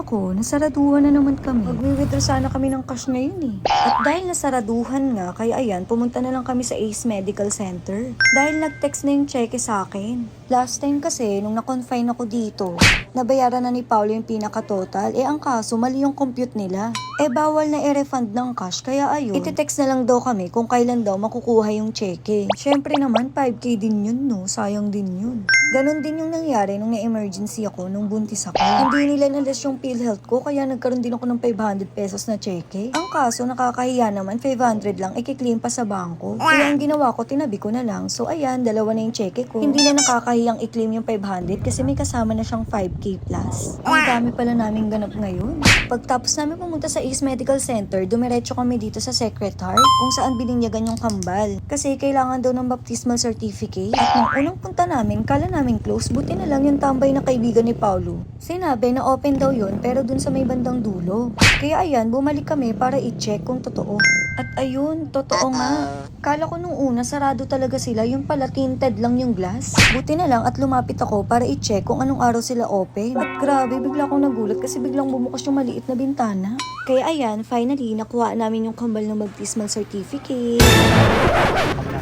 nako, nasaraduhan na naman kami. Magwi-withdraw sana kami ng cash ngayon eh. At dahil nasaraduhan nga, kaya ayan, pumunta na lang kami sa Ace Medical Center. Dahil nag-text na yung cheque sa akin. Last time kasi, nung na-confine ako dito, nabayaran na ni Paolo yung pinaka-total. Ang kaso, mali yung compute nila. Bawal na i-refund ng cash, kaya ayun. Iti-text na lang daw kami kung kailan daw makukuha yung cheque. Syempre naman, 5K din yun no, sayang din yun. Ganon din yung nangyari nung na-emergency ako, nung buntis ako. Hindi nila nalas yung PhilHealth ko, kaya nagkaroon din ako ng 500 pesos na cheque. Ang kaso, nakakahiya naman, 500 lang, i-claim pa sa bangko. Kaya ang ginawa ko, tinabi ko na lang. So ayan, dalawa na yung cheque ko. Hindi na nakakahiyang i-claim yung 500 kasi may kasama na siyang 5K plus. Ang dami pala naming ganap ngayon. Pagtapos namin pumunta sa Ace Medical Center, dumiretso kami dito sa Secretary kung saan bininyagan yung kambal. Kasi kailangan daw ng baptismal certificate. At nung unang punta namin, kala namin close, buti na lang yung tambay na kaibigan ni Paulo. Sinabi na open daw yun pero dun sa may bandang dulo. Kaya ayan, bumalik kami para i-check kung totoo. At ayun, totoo nga. Kala ko nung una sarado talaga sila, yung pala tinted lang yung glass. Buti na lang at lumapit ako para i-check kung anong araw sila open. At grabe, bigla akong nagulat kasi biglang bumukas yung maliit na bintana. Kaya ayan, finally, nakuha namin yung kambal ng baptismal certificate.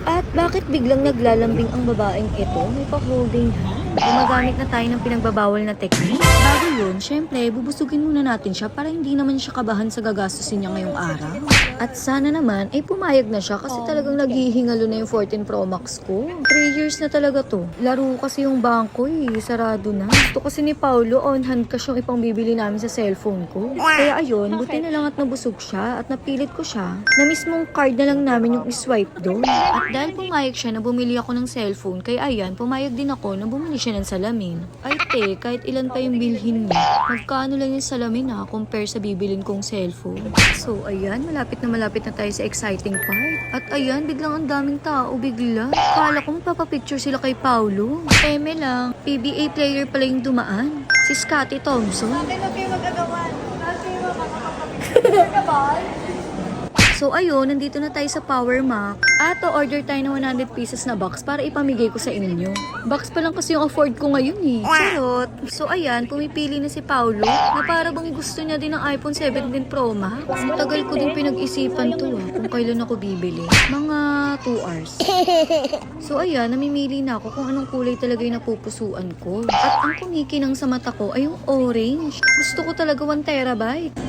At bakit biglang naglalambing ang babaeng ito? May pa-holding hand. Gumagamit na tayo ng pinagbabawal na technique. Bago yun, syempre, bubusugin muna natin siya para hindi naman siya kabahan sa gagastusin niya ngayong araw. At sana naman, pumayag na siya kasi talagang naghihingalo na yung 14 Pro Max ko. 3 years na talaga to. Laro kasi yung bangko sarado na. Gusto kasi ni Paulo, on hand cash yung ipang bibili namin sa cellphone ko. Kaya ayun, buti na lang at nabusog siya at napilit ko siya na mismong card na lang namin yung iswipe doon. At dahil pumayag siya na bumili ako ng cellphone, kaya ayan, pumayag din ako na bumili siya ng salamin. Ay te, kahit ilan pa yung bilhin niya, magkano lang yung salamin compare sa bibilin kong cellphone. So ayan, malapit na tayo sa exciting part. At ayan, biglang ang daming tao, bigla. Kala ko magpapapicture sila kay Paulo. Lang, PBA player pala yung dumaan. Si Scotty Thompson. Bakit na kayo magagawa? Kasi makakapapicture ka ba? So ayun, nandito na tayo sa Power Mac. At order tayo ng 100 pieces na box para ipamigay ko sa inyo. Box pa lang kasi yung afford ko ngayon Charot! So ayan, pumipili na si Paulo na para bang gusto niya din ng iPhone 17 Pro Max. Tagal ko din pinag-isipan to kung kailan ako bibili. Mga 2 hours. So ayan, namimili na ako kung anong kulay talaga yung napupusuan ko. At ang kumikinang sa mata ko ay yung orange. Gusto ko talaga 1 terabyte.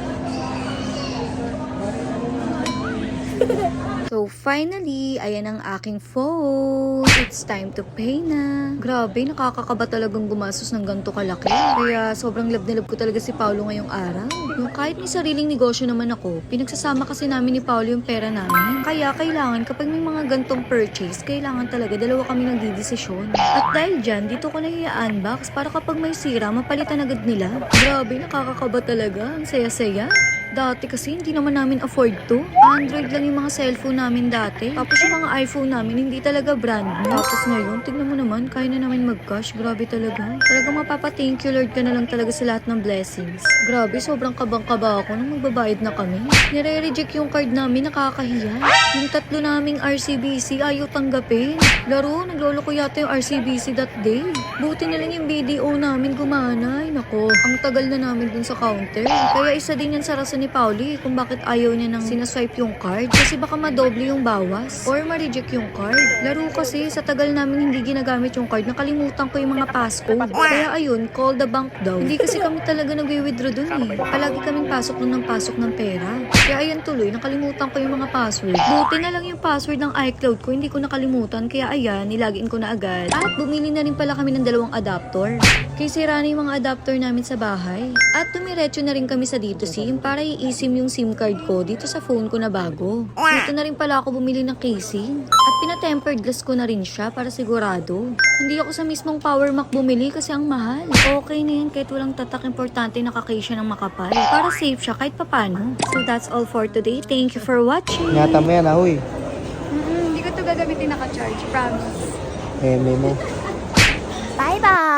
So finally, ayan ang aking phone. It's time to pay na. Grabe, nakakakaba talagang gumastos ng ganito kalaki. Kaya sobrang love na love ko talaga si Paulo ngayong araw. Yung kahit may sariling negosyo naman ako, pinagsasama kasi namin ni Paulo yung pera namin. Kaya kailangan kapag may mga gantong purchase, kailangan talaga dalawa kami nagdidesisyon. At dahil dyan, dito ko na i-unbox para kapag may sira, mapalitan agad nila. Grabe, nakakakaba talaga. Ang saya-saya. Dati kasi hindi naman namin afford to. Android lang yung mga cellphone namin dati. Tapos yung mga iPhone namin hindi talaga brand new. Tapos ngayon, tignan mo naman, kaya na namin mag-cash. Grabe talaga. Talagang mapapa-thank you Lord ka na lang talaga sa lahat ng blessings. Grabe, sobrang kabang-kaba ako nung magbabayad na kami. Nire-reject yung card namin, nakakahiya. Yung 3 naming RCBC ayaw tanggapin. Laro, naglolo ko yata yung RCBC that day. Buti na lang yung BDO namin gumana. Ay nako, ang tagal na namin dun sa counter. Kaya isa din yan sa rason ni Pauli kung bakit ayaw niya nang sinaswipe yung card. Kasi baka madoble yung bawas or ma-reject yung card. Laro kasi sa tagal namin hindi ginagamit yung card, nakalimutan ko yung mga passcode. Kaya ayun, call the bank daw. Hindi kasi kami talaga nagwi-withdraw dun Palagi kaming pasok ng pera. Kaya ayan tuloy, nakalimutan ko yung mga password. Buti na lang yung password ng iCloud ko, hindi ko nakalimutan. Kaya ayan, nilagin ko na agad. At bumili na rin pala kami ng 2 adapter. Kaya sira na yung mga adapter namin sa bahay. At dumiretso na rin kami sa dito SIM para i-eSIM yung SIM card ko dito sa phone ko na bago. Dito na rin pala ako bumili ng casing. At pina-tempered glass ko na rin siya para sigurado. Hindi ako sa mismong Power Mac bumili kasi ang mahal. Okay na yan kahit walang tatak, importante nakakase siya ng makapal. Para safe siya kahit papano. So that's all for today. Thank you for watching. Ingatan mo yan, ahoy. Hindi ko to gagamitin naka-charge, promise. Memo. Bye-bye!